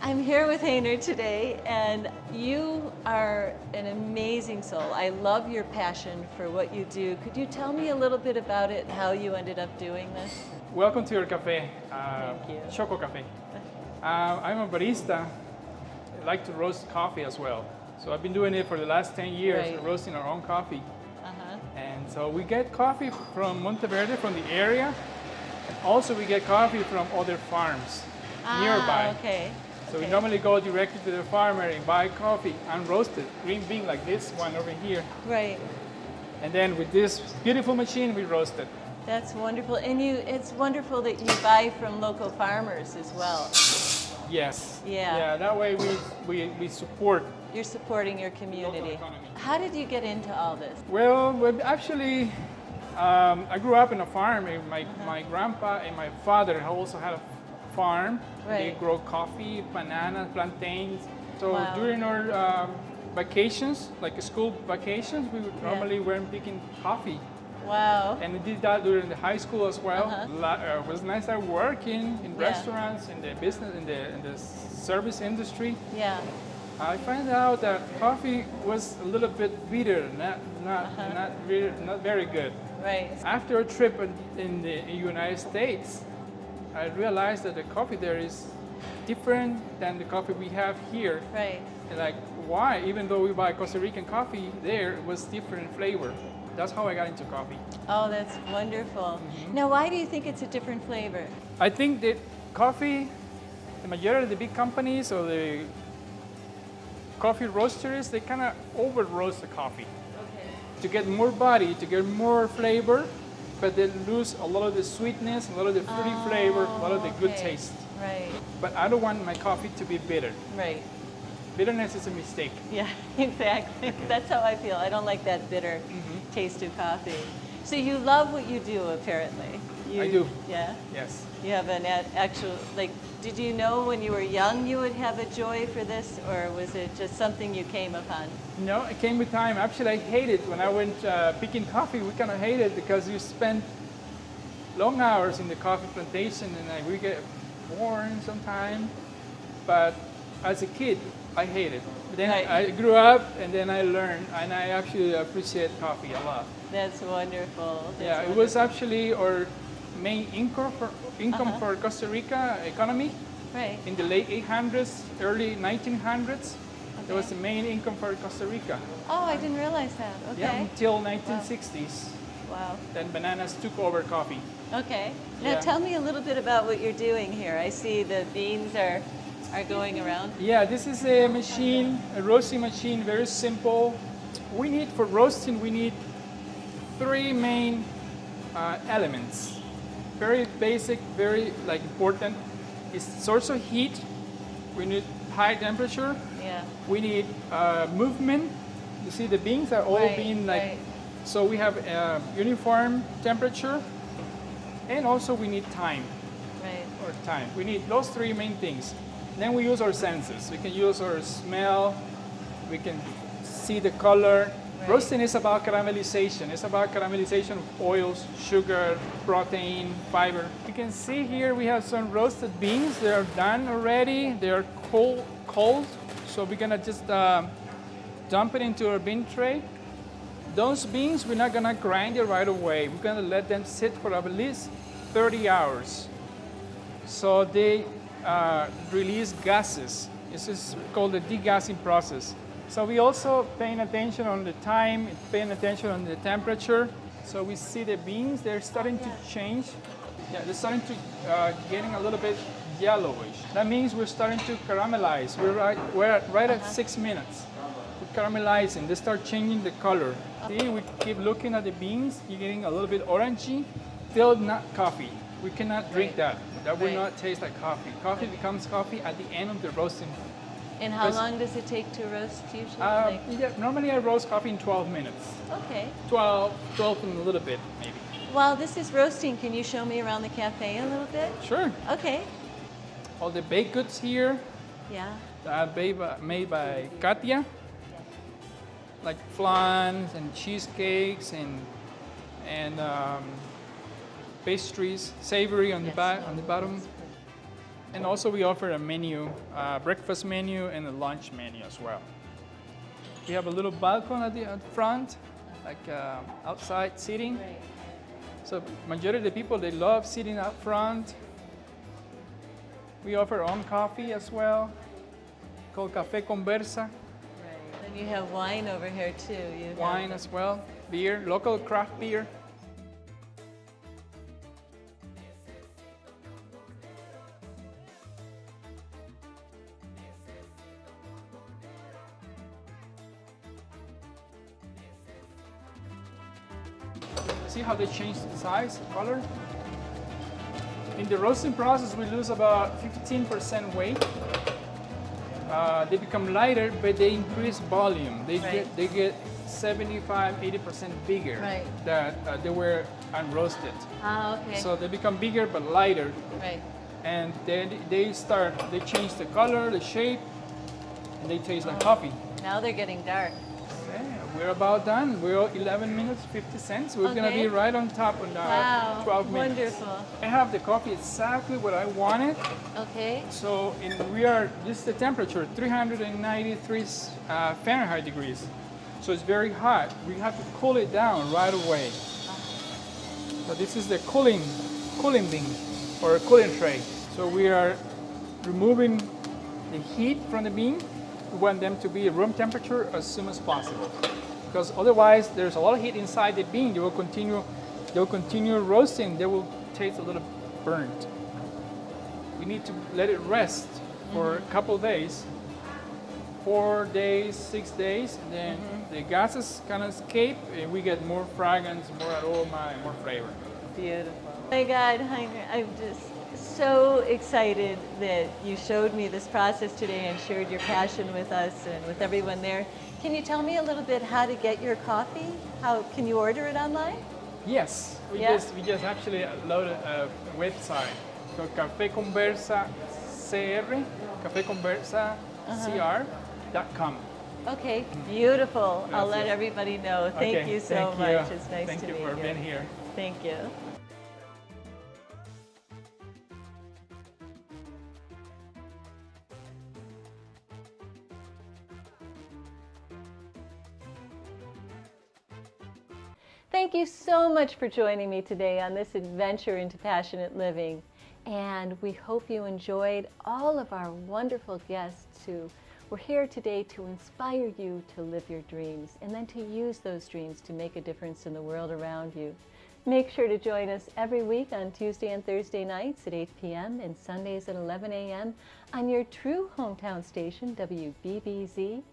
I'm here with Hainer today, and you are an amazing soul. I love your passion for what you do. Could you tell me a little bit about it and how you ended up doing this? Welcome to your cafe, Thank you. Choco Cafe. I'm a barista. I like to roast coffee as well. So I've been doing it for the last 10 years, Right. roasting our own coffee. Uh-huh. And so we get coffee from Monteverde, from the area. And also we get coffee from other farms nearby. Okay. So we Okay. normally go directly to the farmer and buy coffee unroasted, green bean like this one over here. Right. And then with this beautiful machine, we roast it. That's wonderful. And it's wonderful that you buy from local farmers as well. Yes. Yeah. Yeah, that way we support. You're supporting your community. economy. How did you get into all this? Well, actually, I grew up in a farm. My grandpa and my father also had a farm. They Right. grow coffee, bananas, plantains. So Wow. during our vacations, like school vacations, we would Yeah. normally went picking coffee. Wow. And we did that during the high school as well. Uh-huh. It was nice at working in Yeah. restaurants, in the business, in the service industry. Yeah. I found out that coffee was a little bit bitter, not very good. Right. After a trip in the United States, I realized that the coffee there is different than the coffee we have here. Right. And like, why? Even though we buy Costa Rican coffee, there it was different flavor. That's how I got into coffee. Oh, that's wonderful. Now, why do you think it's a different flavor? I think that coffee, the majority of the big companies or the coffee roasters, they kind of over roast the coffee Okay. to get more body, to get more flavor, but they lose a lot of the sweetness, a lot of the fruity flavor, a lot of the good Okay. taste. Right. But I don't want my coffee to be bitter. Right. Bitterness is a mistake. Yeah, exactly. That's how I feel. I don't like that bitter taste of coffee. So you love what you do, apparently. I do. Yeah? Yes. You have an actual, like, did you know when you were young you would have a joy for this, or was it just something you came upon? No, it came with time. Actually, I hate it. When I went picking coffee, we kind of hate it because you spend long hours in the coffee plantation and we get bored sometimes. But as a kid, I hate it. But then Right. I grew up and then I learned and I actually appreciate coffee a lot. That's wonderful. Yeah, That's it was wonderful. actually our main income for Costa Rica economy. Right. In the late 800s, early 1900s, it was Okay. the main income for Costa Rica. Oh, I didn't realize that. Okay. Yeah, until 1960s. Wow. Then bananas took over coffee. Okay. Now Yeah. tell me a little bit about what you're doing here. I see the beans are going around. Yeah, this is a machine, a roasting machine, very simple. We need, for roasting, we need three main elements. Very basic, very important. It's source of heat. We need high temperature. Yeah. We need movement. You see the beans are all Right, being like, right. so we have uniform temperature. And also we need time. Right. Or time. We need those three main things. Then we use our senses. We can use our smell. We can see the color. Right. Roasting is about caramelization. It's about caramelization of oils, sugar, protein, fiber. You can see here we have some roasted beans. They are done already. They are cold. So we're gonna just dump it into our bean tray. Those beans, we're not gonna grind it right away. We're gonna let them sit for at least 30 hours. So they release gases. This is called the degassing process. So we also paying attention on the time, paying attention on the temperature. So we see the beans, they're starting to change. Yeah, they're starting to getting a little bit yellowish. That means we're starting to caramelize. We're right at 6 minutes. We're caramelizing. They start changing the color. See, we keep looking at the beans. You're getting a little bit orangey. Still not coffee. We cannot drink that. That will Right. not taste like coffee. Coffee becomes coffee at the end of the roasting. And how Because- long does it take to roast usually? Yeah, normally I roast coffee in 12 minutes. Okay. 12 and a little bit, maybe. While this is roasting, can you show me around the cafe a little bit? Sure. Okay. All the baked goods here, Yeah. made by Katia. Like flans and cheesecakes and pastries, savory on the Yes. on the bottom. And also we offer a menu, breakfast menu and a lunch menu as well. We have a little balcony at front, like outside seating. Right. So majority of the people, they love sitting out front. We offer our own coffee as well, called Café Conversa. Right. And you have wine over here too. You have Wine as well, beer, local craft beer. See how they change the size, color? In the roasting process, we lose about 15% weight. They become lighter, but they increase volume. They get 75-80% bigger Right. that they were unroasted. Ah, okay. So they become bigger but lighter, Right. and then they change the color, the shape, and they taste like coffee. Now they're getting dark. Yeah, we're about done. We're 11 minutes, 50 cents. We're gonna Okay. be right on top in Wow. 12 minutes. Wonderful. I have the coffee exactly what I wanted. Okay. So this is the temperature, 393 Fahrenheit degrees. So it's very hot. We have to cool it down right away. So this is the cooling bin or cooling tray. So we are removing the heat from the bean. We want them to be room temperature as soon as possible, because otherwise there's a lot of heat inside the bean. They will continue roasting. They will taste a little burnt. We need to let it rest for a couple of days, 4 days, 6 days, and then the gases kind of escape, and we get more fragrance, more aroma, and more flavor. Beautiful. Oh my God, Heiner, I'm just so excited that you showed me this process today and shared your passion with us and with everyone there. Can you tell me a little bit how to get your coffee? How can you order it online? Yes, we Yeah. just actually loaded a website called Café Conversa CR, cafeconversacr.com. Okay, beautiful. I'll let Gracias. everybody know. Thank Okay, you so thank much. you. It's nice Thank to you meet for you. being here. Thank you. Thank you so much for joining me today on this adventure into passionate living. And we hope you enjoyed all of our wonderful guests who were here today to inspire you to live your dreams and then to use those dreams to make a difference in the world around you. Make sure to join us every week on Tuesday and Thursday nights at 8 p.m. and Sundays at 11 a.m. on your true hometown station, WBBZ.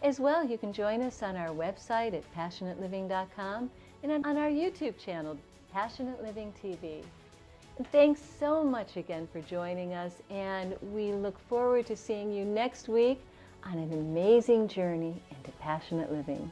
As well, you can join us on our website at passionateliving.com and on our YouTube channel, Passionate Living TV. And thanks so much again for joining us, and we look forward to seeing you next week on an amazing journey into passionate living.